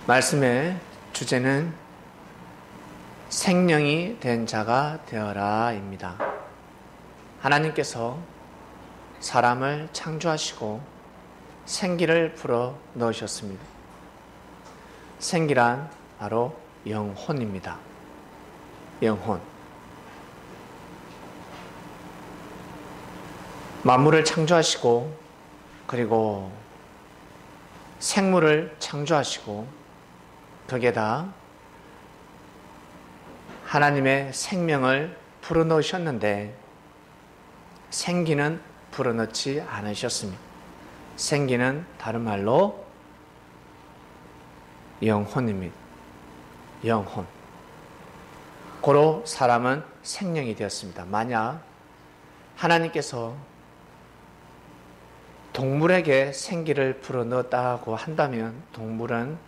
말씀의 주제는 생명이 된 자가 되어라 입니다. 하나님께서 사람을 창조하시고 생기를 불어 넣으셨습니다. 생기란 바로 영혼입니다. 영혼. 만물을 창조하시고 그리고 생물을 창조하시고 거기에다 하나님의 생명을 불어넣으셨는데 생기는 불어넣지 않으셨습니다. 생기는 다른 말로 영혼입니다. 영혼. 고로 사람은 생명이 되었습니다. 만약 하나님께서 동물에게 생기를 불어넣었다고 한다면 동물은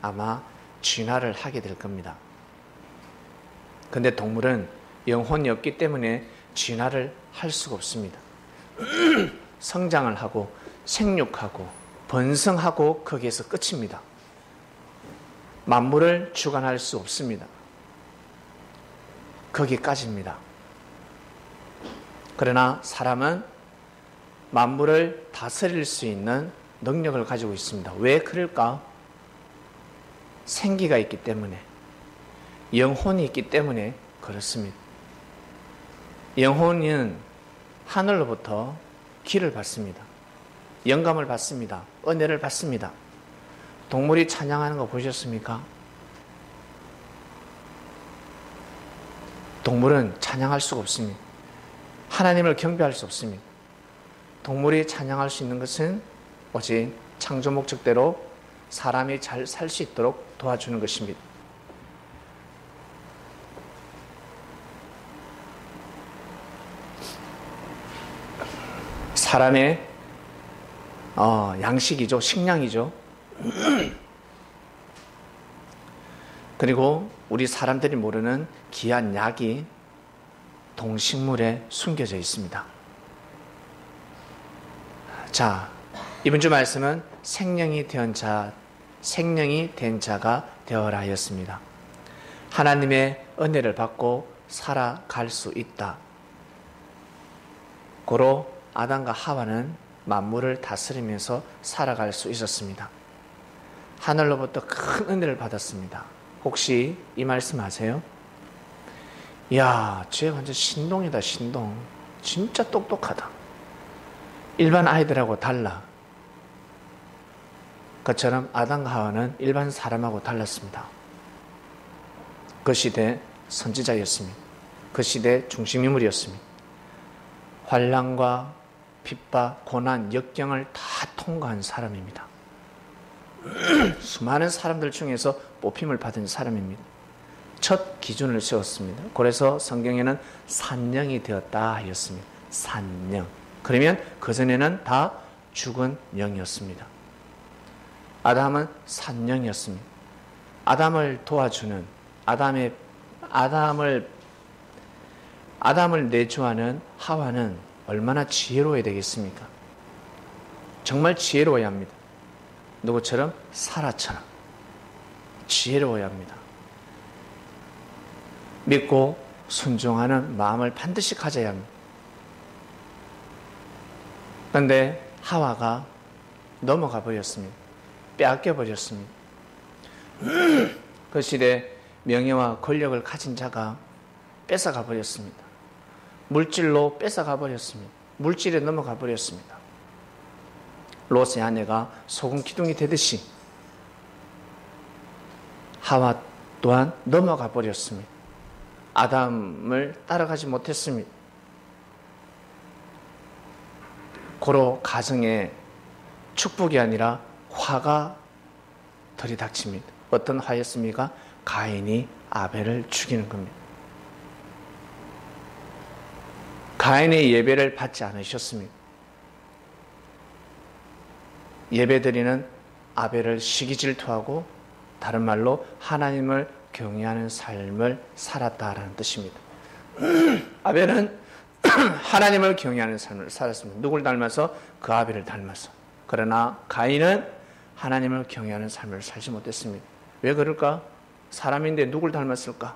아마 진화를 하게 될 겁니다. 근데 동물은 영혼이 없기 때문에 진화를 할 수가 없습니다. 성장을 하고 생육하고 번성하고 거기에서 끝입니다. 만물을 주관할 수 없습니다. 거기까지입니다. 그러나 사람은 만물을 다스릴 수 있는 능력을 가지고 있습니다. 왜 그럴까? 생기가 있기 때문에, 영혼이 있기 때문에 그렇습니다. 영혼은 하늘로부터 기를 받습니다. 영감을 받습니다. 은혜를 받습니다. 동물이 찬양하는 거 보셨습니까? 동물은 찬양할 수가 없습니다. 하나님을 경배할 수 없습니다. 동물이 찬양할 수 있는 것은 오직 창조 목적대로 사람이 잘 살 수 있도록 도와주는 것입니다. 사람의 양식이죠. 식량이죠. 그리고 우리 사람들이 모르는 귀한 약이 동식물에 숨겨져 있습니다. 자, 이번 주 말씀은 생명이 된 자가 되어라 하였습니다. 하나님의 은혜를 받고 살아갈 수 있다. 고로 아담과 하와는 만물을 다스리면서 살아갈 수 있었습니다. 하늘로부터 큰 은혜를 받았습니다. 혹시 이 말씀 아세요? 이야, 쟤 완전 신동이다, 신동. 진짜 똑똑하다. 일반 아이들하고 달라. 그처럼 아담과 하와는 일반 사람하고 달랐습니다. 그 시대 선지자였습니다. 그 시대 중심인물이었습니다. 환난과 핍박, 고난, 역경을 다 통과한 사람입니다. 수많은 사람들 중에서 뽑힘을 받은 사람입니다. 첫 기준을 세웠습니다. 그래서 성경에는 산령이 되었다 하였습니다. 산령. 그러면 그전에는 다 죽은 영이었습니다. 아담은 산령이었습니다. 아담을 도와주는 아담을 내주하는 하와는 얼마나 지혜로워야 되겠습니까? 정말 지혜로워야 합니다. 누구처럼? 사라처럼 지혜로워야 합니다. 믿고 순종하는 마음을 반드시 가져야 합니다. 그런데 하와가 넘어가 버렸습니다. 빼앗겨 버렸습니다. 그 시대 명예와 권력을 가진 자가 뺏어가 버렸습니다. 물질로 뺏어가 버렸습니다. 물질에 넘어가 버렸습니다. 롯의 아내가 소금 기둥이 되듯이 하와 또한 넘어가 버렸습니다. 아담을 따라가지 못했습니다. 고로 가정에 축복이 아니라 화가 들이닥칩니다. 어떤 화였습니까? 가인이 아벨을 죽이는 겁니다. 가인의 예배를 받지 않으셨습니다. 예배드리는 아벨을 시기 질투하고 다른 말로 하나님을 경외하는 삶을 살았다라는 뜻입니다. 아벨은 하나님을 경외하는 삶을 살았습니다. 누굴 닮아서? 그 아벨을 닮아서. 그러나 가인은 하나님을 경외하는 삶을 살지 못했습니다. 왜 그럴까? 사람인데 누굴 닮았을까?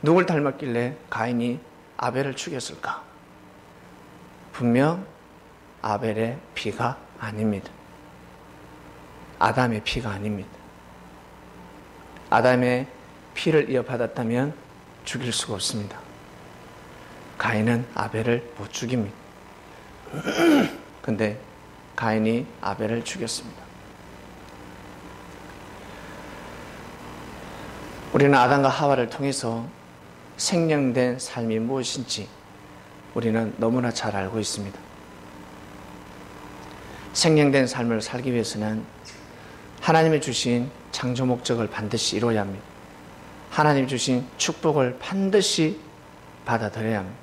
누굴 닮았길래 가인이 아벨을 죽였을까? 분명 아벨의 피가 아닙니다. 아담의 피가 아닙니다. 아담의 피를 이어받았다면 죽일 수가 없습니다. 가인은 아벨을 못 죽입니다. 근데 가인이 아벨을 죽였습니다. 우리는 아담과 하와를 통해서 생명된 삶이 무엇인지 우리는 너무나 잘 알고 있습니다. 생명된 삶을 살기 위해서는 하나님이 주신 창조 목적을 반드시 이루어야 합니다. 하나님이 주신 축복을 반드시 받아들여야 합니다.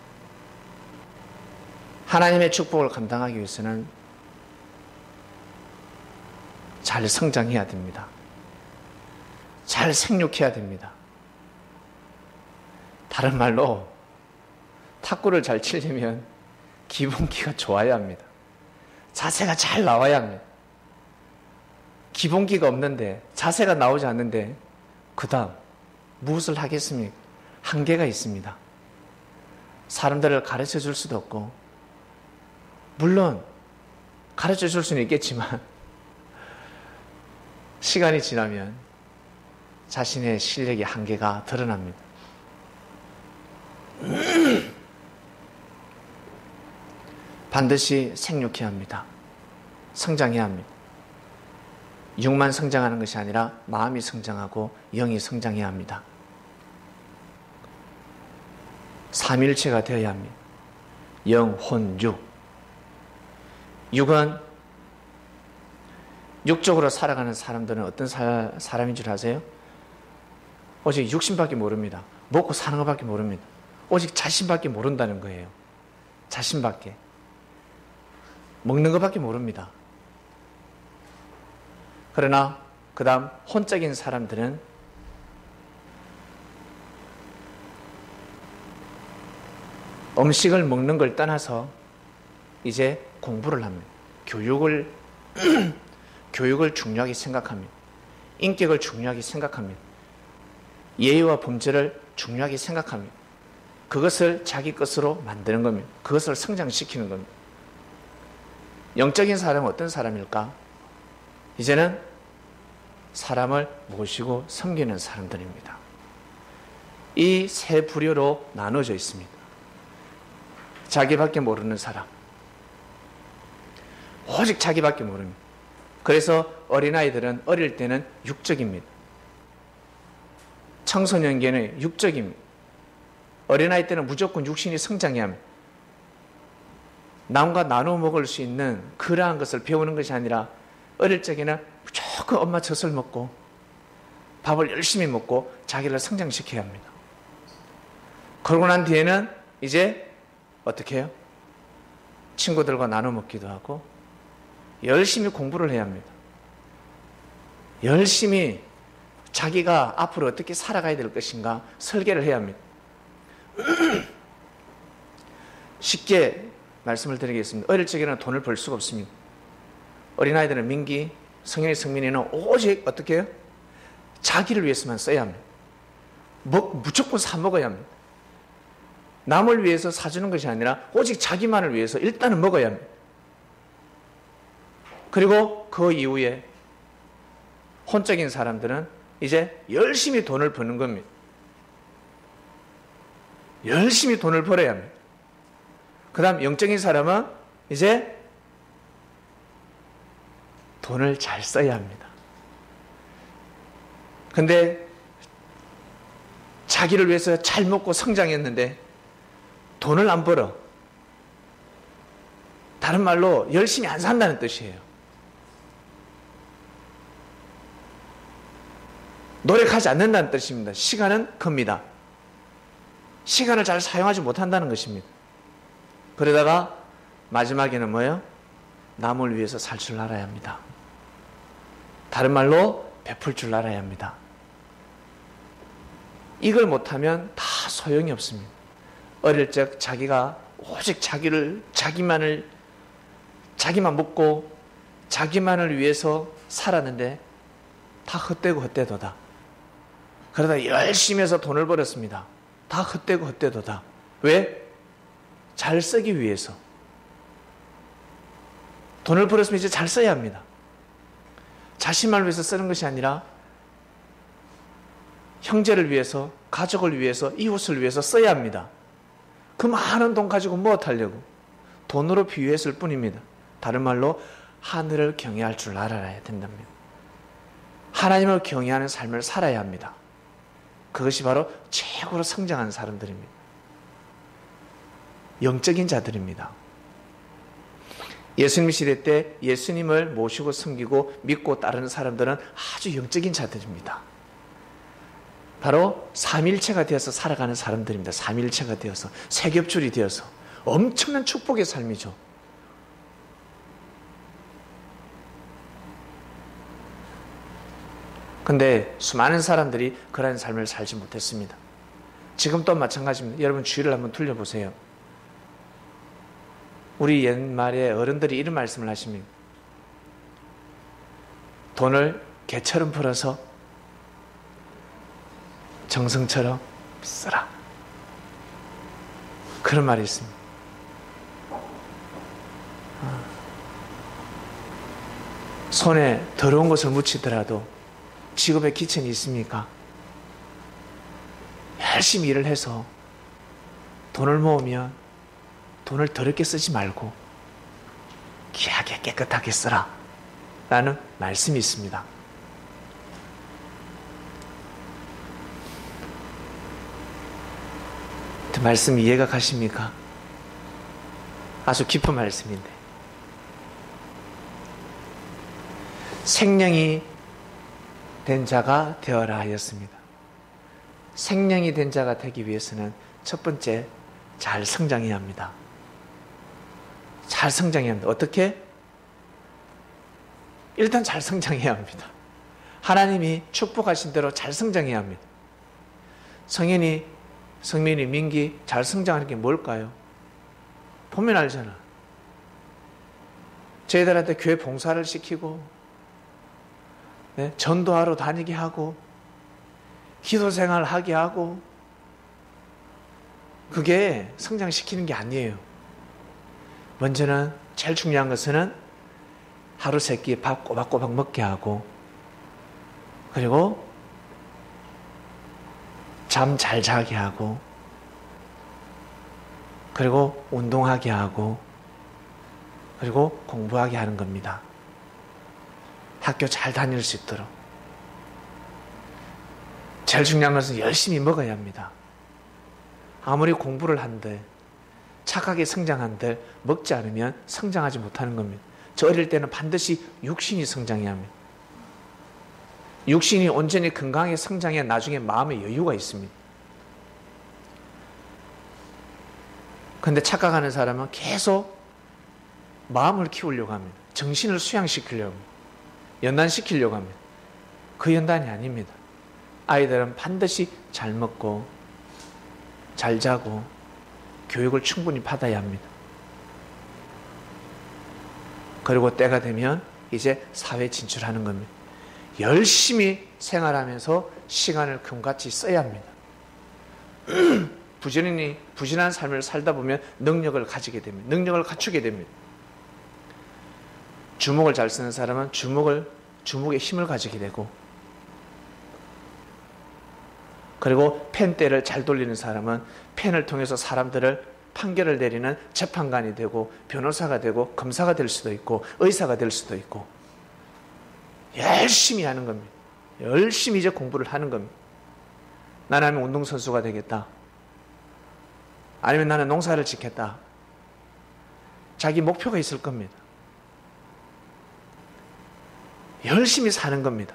하나님의 축복을 감당하기 위해서는 잘 성장해야 됩니다. 잘 생육해야 됩니다. 다른 말로 탁구를 잘 치려면 기본기가 좋아야 합니다. 자세가 잘 나와야 합니다. 기본기가 없는데 자세가 나오지 않는데 그 다음 무엇을 하겠습니까? 한계가 있습니다. 사람들을 가르쳐 줄 수도 없고 물론 가르쳐 줄 수는 있겠지만 시간이 지나면 자신의 실력의 한계가 드러납니다. 반드시 생육해야 합니다. 성장해야 합니다. 육만 성장하는 것이 아니라 마음이 성장하고 영이 성장해야 합니다. 삼일체가 되어야 합니다. 영, 혼, 육. 육은 육적으로 살아가는 사람들은 어떤 사람인 줄 아세요? 오직 육신밖에 모릅니다. 먹고 사는 것밖에 모릅니다. 오직 자신밖에 모른다는 거예요. 자신밖에. 먹는 것밖에 모릅니다. 그러나 그 다음 혼적인 사람들은 음식을 먹는 걸 떠나서 이제 공부를 합니다. 교육을 중요하게 생각합니다. 인격을 중요하게 생각합니다. 예의와 범죄를 중요하게 생각합니다. 그것을 자기 것으로 만드는 겁니다. 그것을 성장시키는 겁니다. 영적인 사람은 어떤 사람일까? 이제는 사람을 모시고 섬기는 사람들입니다. 이 세 부류로 나눠져 있습니다. 자기밖에 모르는 사람. 오직 자기밖에 모릅니다. 그래서 어린아이들은 어릴 때는 육적입니다. 청소년기에는 육적입니다. 어린아이 때는 무조건 육신이 성장해야 합니다. 남과 나눠 먹을 수 있는 그러한 것을 배우는 것이 아니라 어릴 적에는 무조건 엄마 젖을 먹고 밥을 열심히 먹고 자기를 성장시켜야 합니다. 그러고 난 뒤에는 이제 어떻게 해요? 친구들과 나눠 먹기도 하고 열심히 공부를 해야 합니다. 열심히 자기가 앞으로 어떻게 살아가야 될 것인가 설계를 해야 합니다. 쉽게 말씀을 드리겠습니다. 어릴 적에는 돈을 벌 수가 없습니다. 어린아이들은 민기, 성인의 성민이는 오직 어떻게 해요? 자기를 위해서만 써야 합니다. 무조건 사 먹어야 합니다. 남을 위해서 사주는 것이 아니라 오직 자기만을 위해서 일단은 먹어야 합니다. 그리고 그 이후에 혼적인 사람들은 이제 열심히 돈을 버는 겁니다. 열심히 돈을 벌어야 합니다. 그 다음 영적인 사람은 이제 돈을 잘 써야 합니다. 근데 자기를 위해서 잘 먹고 성장했는데 돈을 안 벌어. 다른 말로 열심히 안 산다는 뜻이에요. 노력하지 않는다는 뜻입니다. 시간은 겁니다. 시간을 잘 사용하지 못한다는 것입니다. 그러다가 마지막에는 뭐예요? 남을 위해서 살 줄 알아야 합니다. 다른 말로 베풀 줄 알아야 합니다. 이걸 못하면 다 소용이 없습니다. 어릴 적 자기가 오직 자기만 먹고 자기만을 위해서 살았는데 다 헛되고 헛되도다. 그러다 열심히 해서 돈을 벌었습니다. 다 헛되고 헛되도다. 왜? 잘 쓰기 위해서. 돈을 벌었으면 이제 잘 써야 합니다. 자신만을 위해서 쓰는 것이 아니라 형제를 위해서, 가족을 위해서, 이웃을 위해서 써야 합니다. 그 많은 돈 가지고 무엇 하려고? 돈으로 비유했을 뿐입니다. 다른 말로 하늘을 경외할 줄 알아야 된답니다. 하나님을 경외하는 삶을 살아야 합니다. 그것이 바로 최고로 성장한 사람들입니다. 영적인 자들입니다. 예수님 시대 때 예수님을 모시고 섬기고 믿고 따르는 사람들은 아주 영적인 자들입니다. 바로 삼위일체가 되어서 살아가는 사람들입니다. 삼위일체가 되어서, 세겹줄이 되어서 엄청난 축복의 삶이죠. 근데 수많은 사람들이 그런 삶을 살지 못했습니다. 지금 또 마찬가지입니다. 여러분 주위를 한번 둘러보세요. 우리 옛말에 어른들이 이런 말씀을 하십니다. 돈을 개처럼 벌어서 정성처럼 쓰라. 그런 말이 있습니다. 손에 더러운 것을 묻히더라도 직업에 기천이 있습니까? 열심히 일을 해서 돈을 모으면 돈을 더럽게 쓰지 말고 귀하게 깨끗하게 쓰라 라는 말씀이 있습니다. 그 말씀 이해가 가십니까? 아주 깊은 말씀인데, 생명이 된 자가 되어라 하였습니다. 생명이 된 자가 되기 위해서는 첫 번째, 잘 성장해야 합니다. 잘 성장해야 합니다. 어떻게? 일단 잘 성장해야 합니다. 하나님이 축복하신 대로 잘 성장해야 합니다. 성현이, 성민이, 민기 잘 성장하는 게 뭘까요? 보면 알잖아. 저희들한테 교회 봉사를 시키고, 네? 전도하러 다니게 하고, 기도생활 하게 하고, 그게 성장시키는 게 아니에요. 먼저는 제일 중요한 것은 하루 세 끼 밥 꼬박꼬박 먹게 하고, 그리고 잠 잘 자게 하고, 그리고 운동하게 하고, 그리고 공부하게 하는 겁니다. 학교 잘 다닐 수 있도록. 제일 중요한 것은 열심히 먹어야 합니다. 아무리 공부를 한들, 착하게 성장한들 먹지 않으면 성장하지 못하는 겁니다. 저 어릴 때는 반드시 육신이 성장해야 합니다. 육신이 온전히 건강하게 성장해야 나중에 마음의 여유가 있습니다. 그런데 착각하는 사람은 계속 마음을 키우려고 합니다. 정신을 수양시키려고 합니다. 연단시키려고 합니다. 그 연단이 아닙니다. 아이들은 반드시 잘 먹고 잘 자고 교육을 충분히 받아야 합니다. 그리고 때가 되면 이제 사회에 진출하는 겁니다. 열심히 생활하면서 시간을 금같이 써야 합니다. 부지런한 삶을 살다 보면 능력을 가지게 됩니다. 능력을 갖추게 됩니다. 주먹을 잘 쓰는 사람은 주먹에 힘을 가지게 되고, 그리고 펜대를 잘 돌리는 사람은 펜을 통해서 사람들을 판결을 내리는 재판관이 되고, 변호사가 되고, 검사가 될 수도 있고, 의사가 될 수도 있고, 열심히 하는 겁니다. 열심히 이제 공부를 하는 겁니다. 나는 운동선수가 되겠다. 아니면 나는 농사를 짓겠다. 자기 목표가 있을 겁니다. 열심히 사는 겁니다.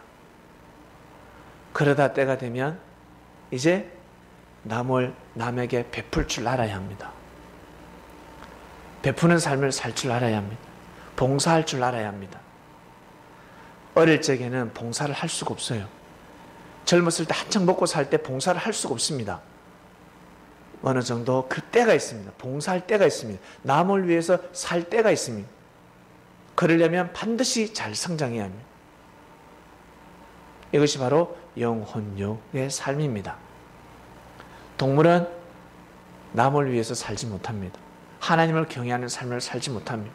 그러다 때가 되면 이제 남에게 베풀 줄 알아야 합니다. 베푸는 삶을 살 줄 알아야 합니다. 봉사할 줄 알아야 합니다. 어릴 적에는 봉사를 할 수가 없어요. 젊었을 때 한창 먹고 살 때 봉사를 할 수가 없습니다. 어느 정도 그 때가 있습니다. 봉사할 때가 있습니다. 남을 위해서 살 때가 있습니다. 그러려면 반드시 잘 성장해야 합니다. 이것이 바로 영혼육의 삶입니다. 동물은 남을 위해서 살지 못합니다. 하나님을 경외하는 삶을 살지 못합니다.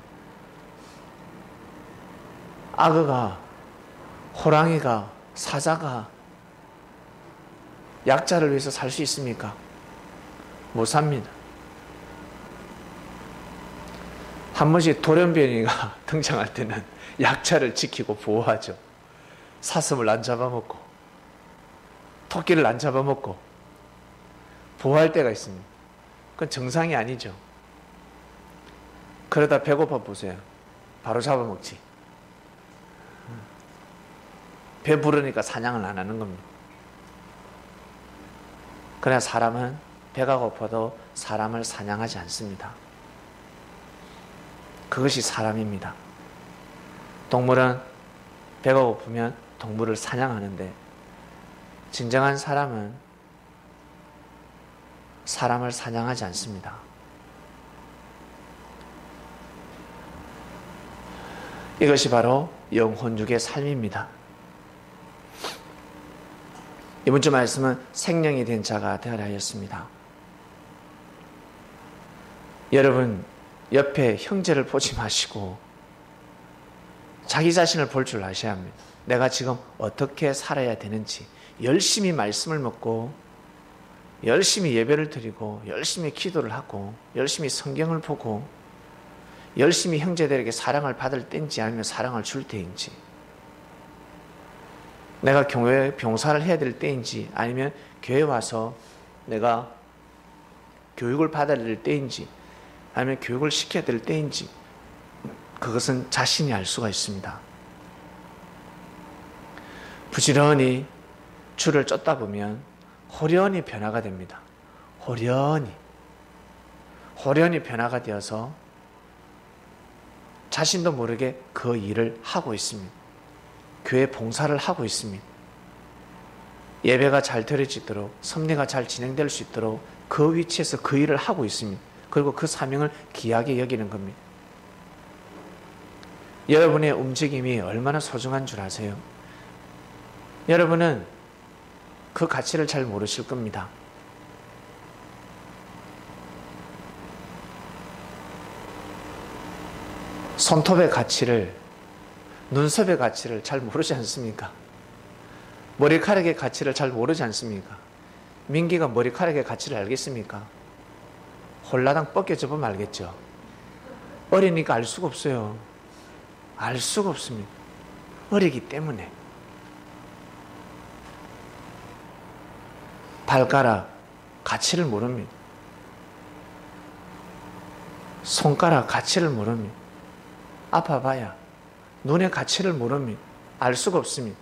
악어가, 호랑이가, 사자가 약자를 위해서 살 수 있습니까? 못 삽니다. 한 번씩 돌연변이가 등장할 때는 약자를 지키고 보호하죠. 사슴을 안 잡아먹고 토끼를 안 잡아먹고 보호할 때가 있습니다. 그건 정상이 아니죠. 그러다 배고파 보세요. 바로 잡아먹지. 배 부르니까 사냥을 안 하는 겁니다. 그러나 사람은 배가 고파도 사람을 사냥하지 않습니다. 그것이 사람입니다. 동물은 배가 고프면 동물을 사냥하는데 진정한 사람은 사람을 사냥하지 않습니다. 이것이 바로 영혼육의 삶입니다. 이번 주 말씀은 생명이 된 자가 되어라 하였습니다. 여러분 옆에 형제를 보지 마시고 자기 자신을 볼 줄 아셔야 합니다. 내가 지금 어떻게 살아야 되는지 열심히 말씀을 먹고 열심히 예배를 드리고 열심히 기도를 하고 열심히 성경을 보고 열심히 형제들에게 사랑을 받을 때인지 아니면 사랑을 줄 때인지 내가 교회 봉사를 해야 될 때인지 아니면 교회 와서 내가 교육을 받아야 될 때인지 아니면 교육을 시켜야 될 때인지 그것은 자신이 알 수가 있습니다. 부지런히 줄을 쫓다 보면 호련히 변화가 됩니다. 호련히 변화가 되어서 자신도 모르게 그 일을 하고 있습니다. 교회 봉사를 하고 있습니다. 예배가 잘 드려지도록 섭리가 잘 진행될 수 있도록 그 위치에서 그 일을 하고 있습니다. 그리고 그 사명을 귀하게 여기는 겁니다. 여러분의 움직임이 얼마나 소중한 줄 아세요? 여러분은 그 가치를 잘 모르실 겁니다. 손톱의 가치를, 눈썹의 가치를 잘 모르지 않습니까? 머리카락의 가치를 잘 모르지 않습니까? 민기가 머리카락의 가치를 알겠습니까? 홀라당 벗겨져 보면 알겠죠. 어리니까 알 수가 없어요. 알 수가 없습니다. 어리기 때문에. 발가락 가치를 모릅니다. 손가락 가치를 모릅니다. 아파봐야 눈의 가치를 모릅니다. 알 수가 없습니다.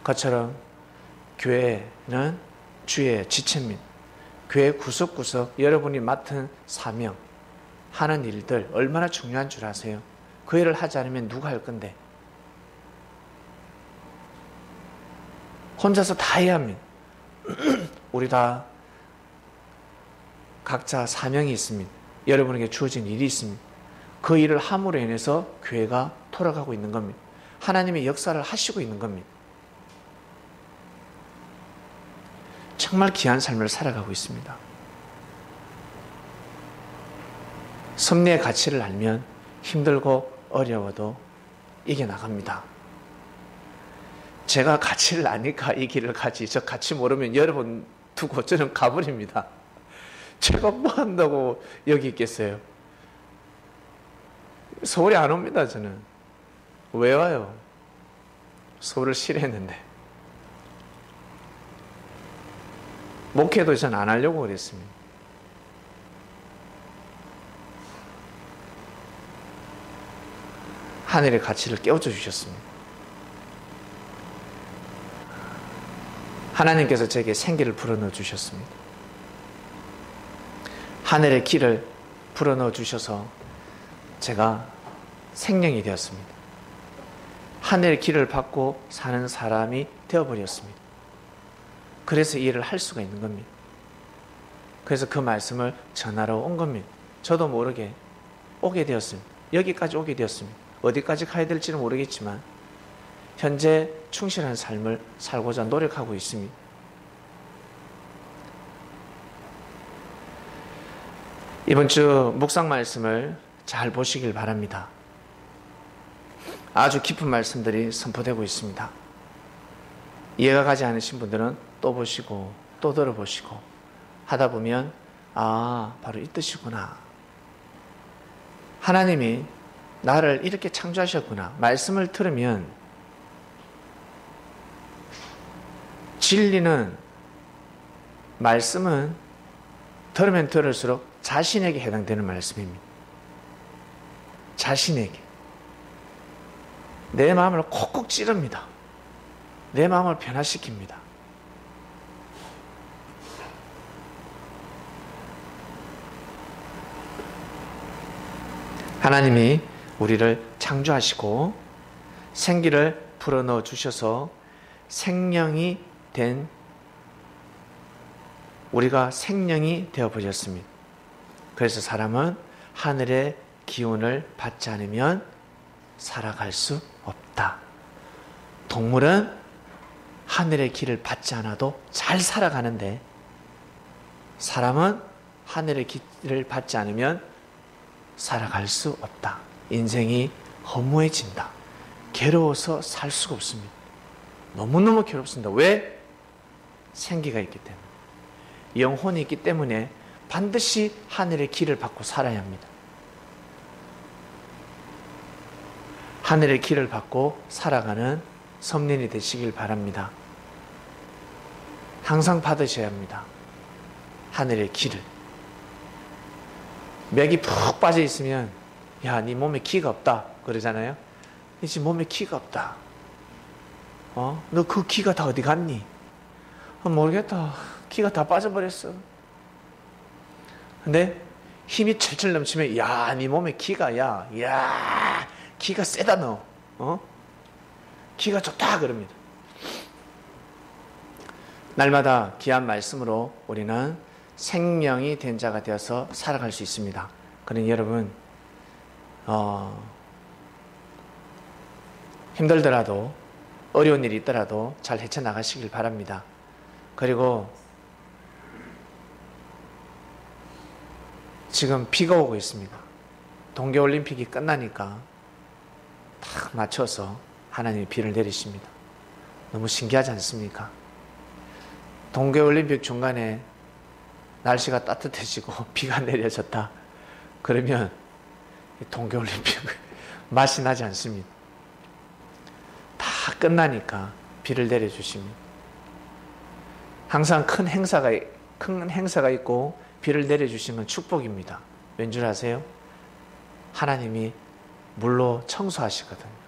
그처럼 교회는 주의 지체입니다. 교회 구석구석 여러분이 맡은 사명, 하는 일들 얼마나 중요한 줄 아세요? 그 일을 하지 않으면 누가 할 건데? 혼자서 다 해야 합니다. 우리 다 각자 사명이 있습니다. 여러분에게 주어진 일이 있습니다. 그 일을 함으로 인해서 교회가 돌아가고 있는 겁니다. 하나님의 역사를 하시고 있는 겁니다. 정말 귀한 삶을 살아가고 있습니다. 섭리의 가치를 알면 힘들고 어려워도 이겨나갑니다. 제가 가치를 아니까 이 길을 가지, 저 가치 모르면 여러분 두고 저는 가버립니다. 제가 뭐 한다고 여기 있겠어요? 서울에 안 옵니다. 저는. 왜 와요? 서울을 싫어했는데. 목회도 전 안 하려고 그랬습니다. 하늘의 가치를 깨워줘 주셨습니다. 하나님께서 제게 생기를 불어넣어 주셨습니다. 하늘의 길을 불어넣어 주셔서 제가 생명이 되었습니다. 하늘의 길을 받고 사는 사람이 되어버렸습니다. 그래서 이 일을 할 수가 있는 겁니다. 그래서 그 말씀을 전하러 온 겁니다. 저도 모르게 오게 되었습니다. 여기까지 오게 되었습니다. 어디까지 가야 될지는 모르겠지만 현재 충실한 삶을 살고자 노력하고 있습니다. 이번 주 묵상 말씀을 잘 보시길 바랍니다. 아주 깊은 말씀들이 선포되고 있습니다. 이해가 가지 않으신 분들은 또 보시고 또 들어보시고 하다 보면 바로 이 뜻이구나. 하나님이 나를 이렇게 창조하셨구나. 말씀을 들으면 진리는, 말씀은 들으면 들을수록 자신에게 해당되는 말씀입니다. 자신에게. 내 마음을 콕콕 찌릅니다. 내 마음을 변화시킵니다. 하나님이 우리를 창조하시고 생기를 불어넣어 주셔서 생명이 된, 우리가 생명이 되어버렸습니다. 그래서 사람은 하늘의 기운을 받지 않으면 살아갈 수 없다. 동물은 하늘의 기를 받지 않아도 잘 살아가는데 사람은 하늘의 기를 받지 않으면 살아갈 수 없다. 인생이 허무해진다. 괴로워서 살 수가 없습니다. 너무너무 괴롭습니다. 왜? 생기가 있기 때문에. 영혼이 있기 때문에 반드시 하늘의 기를 받고 살아야 합니다. 하늘의 기를 받고 살아가는 섬린이 되시길 바랍니다. 항상 받으셔야 합니다. 하늘의 기를. 맥이 푹 빠져 있으면 야, 네 몸에 기가 없다 그러잖아요. 네 지금 몸에 기가 없다. 너 그 기가 다 어디 갔니? 모르겠다. 기가 다 빠져버렸어. 근데 힘이 철철 넘치면 야, 네 몸에 기가, 야, 기가 세다 너. 기가 좋다 그럽니다. 날마다 귀한 말씀으로 우리는 생명이 된 자가 되어서 살아갈 수 있습니다. 그러니 여러분 힘들더라도 어려운 일이 있더라도 잘 헤쳐나가시길 바랍니다. 그리고 지금 비가 오고 있습니다. 동계올림픽이 끝나니까 딱 맞춰서 하나님이 비를 내리십니다. 너무 신기하지 않습니까? 동계올림픽 중간에 날씨가 따뜻해지고 비가 내려졌다. 그러면 동계올림픽 맛이 나지 않습니다. 다 끝나니까 비를 내려주십니다. 항상 큰 행사가 있고 비를 내려주시는 건 축복입니다. 왠 줄 아세요? 하나님이 물로 청소하시거든요.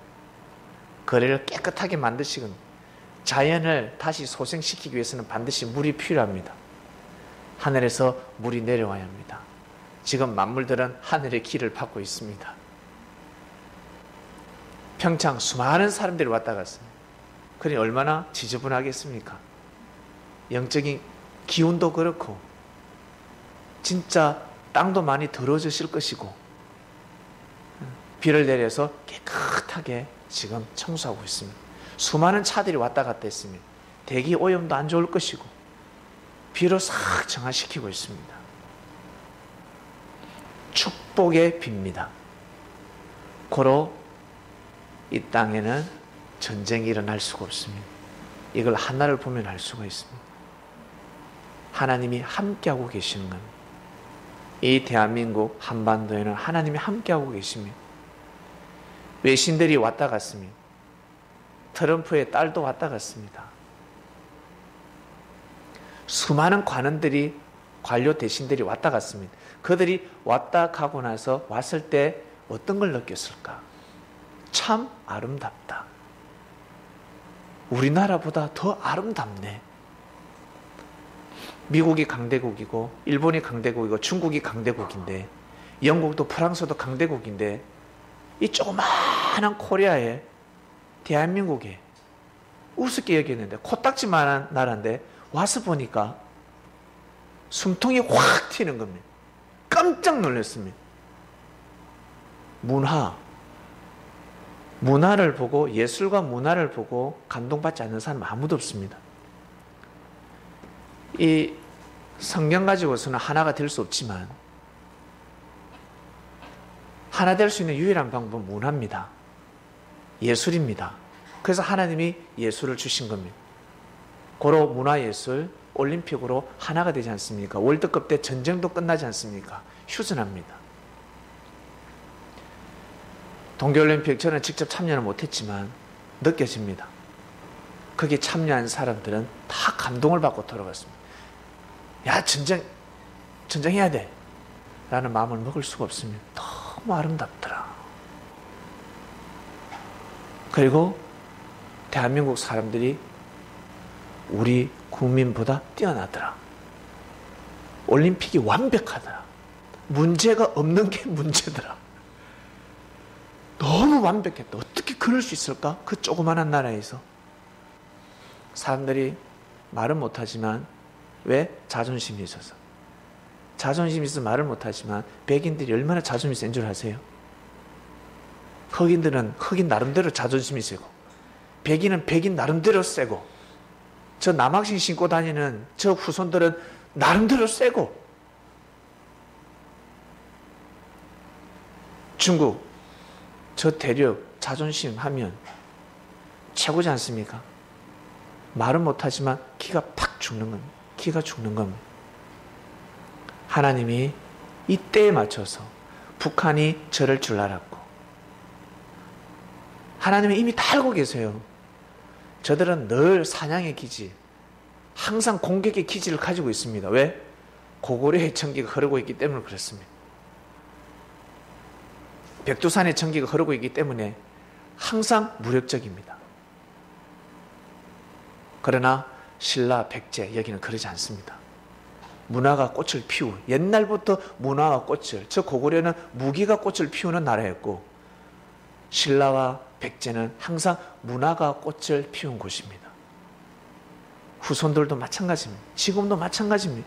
거리를 깨끗하게 만드시거든요. 자연을 다시 소생시키기 위해서는 반드시 물이 필요합니다. 하늘에서 물이 내려와야 합니다. 지금 만물들은 하늘의 기를 받고 있습니다. 평창 수많은 사람들이 왔다 갔어요. 그러니 얼마나 지저분하겠습니까? 영적인 기운도 그렇고 진짜 땅도 많이 더러워지실 것이고 비를 내려서 깨끗하게 지금 청소하고 있습니다. 수많은 차들이 왔다 갔다 했습니다. 대기 오염도 안 좋을 것이고 비로 싹 정화시키고 있습니다. 축복의 비입니다. 고로 이 땅에는 전쟁이 일어날 수가 없습니다. 이걸 하나를 보면 알 수가 있습니다. 하나님이 함께하고 계시는 겁니다. 이 대한민국 한반도에는 하나님이 함께하고 계십니다. 외신들이 왔다 갔습니다. 트럼프의 딸도 왔다 갔습니다. 수많은 관료 대신들이 왔다 갔습니다. 그들이 왔다 가고 나서 왔을 때 어떤 걸 느꼈을까? 참 아름답다. 우리나라보다 더 아름답네. 미국이 강대국이고 일본이 강대국이고 중국이 강대국인데 영국도 프랑스도 강대국인데 이 조그마한 코리아에 대한민국에 우습게 여겼는데 코딱지만한 나라인데 와서 보니까 숨통이 확 튀는 겁니다. 깜짝 놀랐습니다. 문화, 문화를 보고, 예술과 문화를 보고 감동받지 않는 사람 아무도 없습니다. 이 성경 가지고서는 하나가 될 수 없지만 하나 될 수 있는 유일한 방법은 문화입니다. 예술입니다. 그래서 하나님이 예술을 주신 겁니다. 고로 문화예술, 올림픽으로 하나가 되지 않습니까? 월드컵 때 전쟁도 끝나지 않습니까? 휴전합니다. 동계올림픽 저는 직접 참여는 못했지만 느껴집니다. 거기에 참여한 사람들은 다 감동을 받고 돌아갔습니다. 야, 전쟁해야 돼 라는 마음을 먹을 수가 없습니다. 너무 아름답더라. 그리고 대한민국 사람들이 우리 국민보다 뛰어나더라. 올림픽이 완벽하더라. 문제가 없는 게 문제더라. 너무 완벽했다. 어떻게 그럴 수 있을까? 그 조그만한 나라에서. 사람들이 말은 못하지만 왜? 자존심이 있어서. 자존심이 있어서 말을 못하지만 백인들이 얼마나 자존심이 센 줄 아세요? 흑인들은 흑인 나름대로 자존심이 세고 백인은 백인 나름대로 세고 저 남학생 신고 다니는 저 후손들은 나름대로 세고 중국 저 대륙 자존심 하면 최고지 않습니까? 말은 못하지만 기가 팍 죽는 겁니다. 기가 죽는 겁니다. 하나님이 이 때에 맞춰서 북한이 저럴 줄 알았고 하나님이 이미 다 알고 계세요. 저들은 늘 사냥의 기지, 항상 공격의 기지를 가지고 있습니다. 왜? 고구려의 전기가 흐르고 있기 때문에 그렇습니다. 백두산의 전기가 흐르고 있기 때문에 항상 무력적입니다. 그러나 신라, 백제 여기는 그러지 않습니다. 문화가 꽃을 피우 옛날부터 문화와 꽃을 저 고구려는 무기가 꽃을 피우는 나라였고 신라와 백제는 항상 문화가 꽃을 피운 곳입니다. 후손들도 마찬가지입니다. 지금도 마찬가지입니다.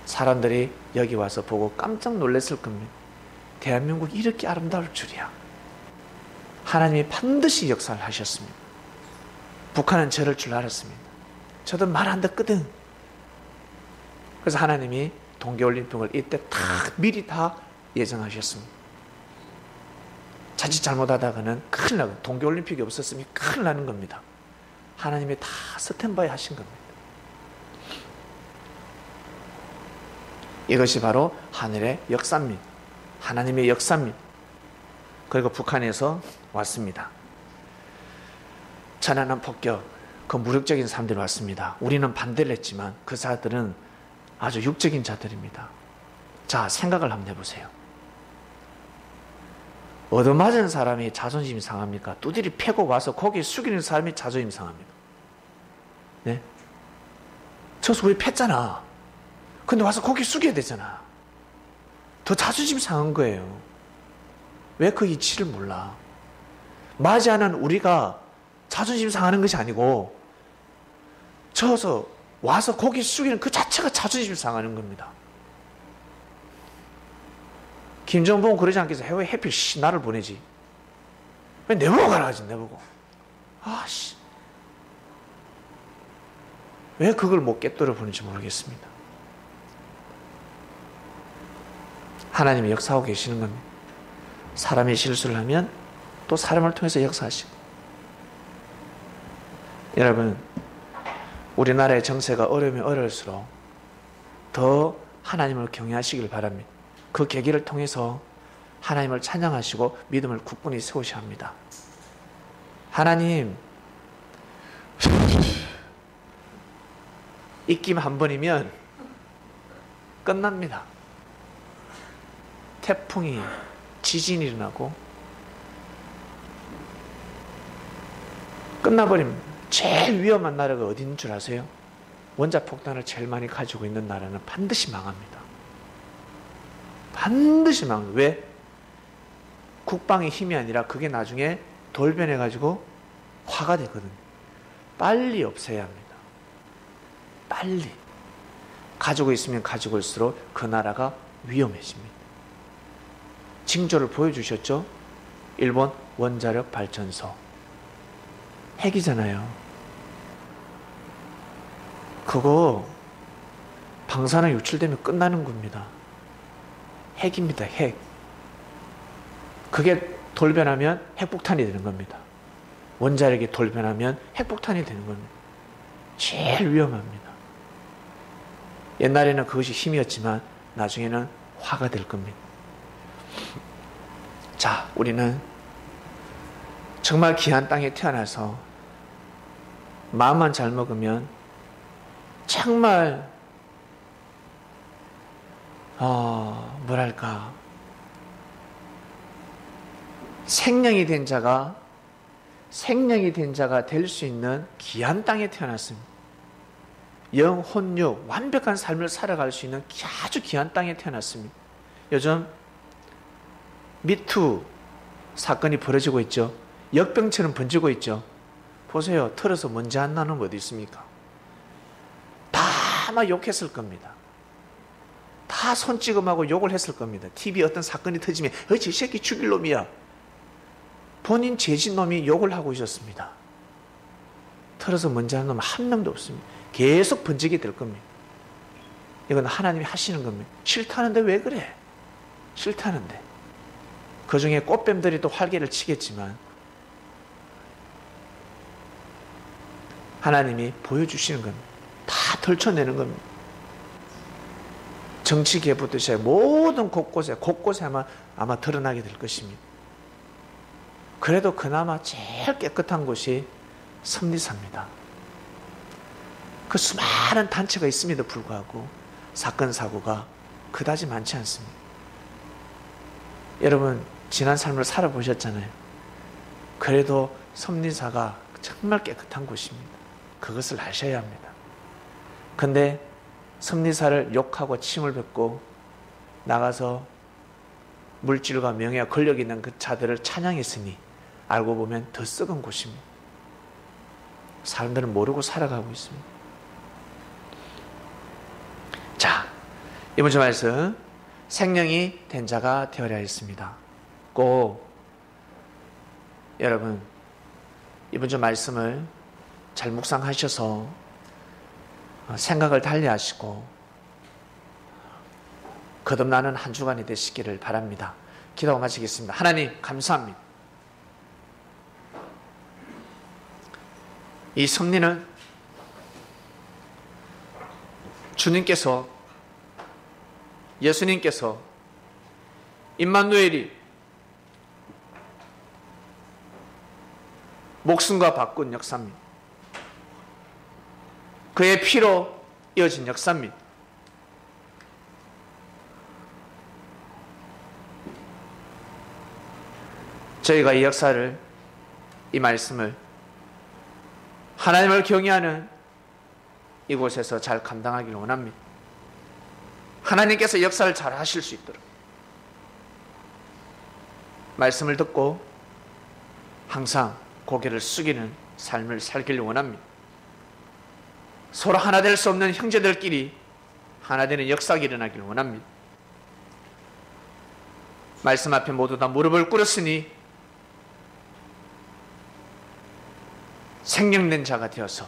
사람들이 여기 와서 보고 깜짝 놀랐을 겁니다. 대한민국이 이렇게 아름다울 줄이야. 하나님이 반드시 역사를 하셨습니다. 북한은 저럴 줄 알았습니다. 저도 말 안 듣거든. 그래서 하나님이 동계올림픽을 이때 다 미리 다 예정하셨습니다. 자칫 잘못하다가는 큰일 나고 동계올림픽이 없었으면 큰일 나는 겁니다. 하나님이 다 스탠바이 하신 겁니다. 이것이 바로 하늘의 역사입니다. 하나님의 역사입니다. 그리고 북한에서 왔습니다. 천안함 폭격, 그 무력적인 사람들이 왔습니다. 우리는 반대를 했지만 그 자들은 아주 육적인 자들입니다. 자, 생각을 한번 해보세요. 얻어맞은 사람이 자존심이 상합니까? 두드리 패고 와서 고개 숙이는 사람이 자존심이 상합니다. 네? 저서 우리 팼잖아. 근데 와서 고개 숙여야 되잖아. 더 자존심 상한 거예요. 왜 그 이치를 몰라? 맞이하는 우리가 자존심 상하는 것이 아니고 저서 와서 고개 숙이는 그 자체가 자존심 상하는 겁니다. 김정봉은 그러지 않겠어. 왜 해필 나를 보내지? 왜 내보고 가라 하지, 내보고. 아씨. 왜 그걸 못 깨뜨려 보는지 모르겠습니다. 하나님이 역사하고 계시는 겁니다. 사람이 실수를 하면 또 사람을 통해서 역사하시고. 여러분, 우리나라의 정세가 어려우면 어려울수록 더 하나님을 경외하시길 바랍니다. 그 계기를 통해서 하나님을 찬양하시고 믿음을 굳건히 세우셔야 합니다. 하나님, 입김 한 번이면 끝납니다. 태풍이, 지진이 일어나고 끝나버립니다. 제일 위험한 나라가 어디인 줄 아세요? 원자폭탄을 제일 많이 가지고 있는 나라는 반드시 망합니다. 반드시 망합니다. 왜? 국방의 힘이 아니라 그게 나중에 돌변해가지고 화가 되거든요. 빨리 없애야 합니다. 빨리. 가지고 있으면 가지고 있을수록 그 나라가 위험해집니다. 징조를 보여주셨죠? 일본 원자력 발전소. 핵이잖아요. 그거 방사능 유출되면 끝나는 겁니다. 핵입니다. 핵. 그게 돌변하면 핵폭탄이 되는 겁니다. 원자력이 돌변하면 핵폭탄이 되는 겁니다. 제일 위험합니다. 옛날에는 그것이 힘이었지만 나중에는 화가 될 겁니다. 자, 우리는 정말 귀한 땅에 태어나서 마음만 잘 먹으면 정말 뭐랄까, 생명이 된 자가 될 수 있는 귀한 땅에 태어났습니다. 영, 혼, 육, 완벽한 삶을 살아갈 수 있는 아주 귀한 땅에 태어났습니다. 요즘 미투 사건이 벌어지고 있죠. 역병처럼 번지고 있죠. 보세요. 털어서 먼지 안 나는 거 어디 있습니까? 다 막 욕했을 겁니다. 다 손찌검하고 욕을 했을 겁니다. TV에 어떤 사건이 터지면 저 새끼 죽일 놈이야. 본인 재진 놈이 욕을 하고 있었습니다. 털어서 먼지 한 놈 한 명도 없습니다. 계속 번지게 될 겁니다. 이건 하나님이 하시는 겁니다. 싫다는데 왜 그래? 싫다는데. 그 중에 꽃뱀들이 또 활개를 치겠지만 하나님이 보여주시는 겁니다. 다 덜쳐내는 겁니다. 정치계부터 시작 모든 곳곳에 아마 드러나게 될 것입니다. 그래도 그나마 제일 깨끗한 곳이 섭리사입니다. 그 수많은 단체가 있음에도 불구하고 사건 사고가 그다지 많지 않습니다. 여러분 지난 삶을 살아보셨잖아요. 그래도 섭리사가 정말 깨끗한 곳입니다. 그것을 아셔야 합니다. 근데 섭리사를 욕하고 침을 뱉고 나가서 물질과 명예와 권력이 있는 그 자들을 찬양했으니 알고 보면 더 썩은 곳입니다. 사람들은 모르고 살아가고 있습니다. 자, 이번 주 말씀 생명이 된 자가 되어야 했습니다. 꼭 여러분 이번 주 말씀을 잘 묵상하셔서 생각을 달리하시고 거듭나는 한 주간이 되시기를 바랍니다. 기도하고 마치겠습니다. 하나님 감사합니다. 이 섭리는 주님께서 예수님께서 임마누엘이 목숨과 바꾼 역사입니다. 그의 피로 이어진 역사입니다. 저희가 이 역사를, 이 말씀을 하나님을 경외하는 이곳에서 잘 감당하기를 원합니다. 하나님께서 역사를 잘 하실 수 있도록 말씀을 듣고 항상 고개를 숙이는 삶을 살기를 원합니다. 서로 하나 될 수 없는 형제들끼리 하나 되는 역사가 일어나기를 원합니다. 말씀 앞에 모두 다 무릎을 꿇었으니 생명된 자가 되어서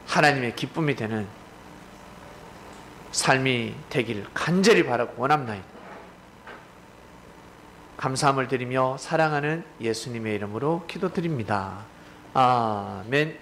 하나님의 기쁨이 되는 삶이 되기를 간절히 바라고 원합나이다. 감사함을 드리며 사랑하는 예수님의 이름으로 기도드립니다. 아멘.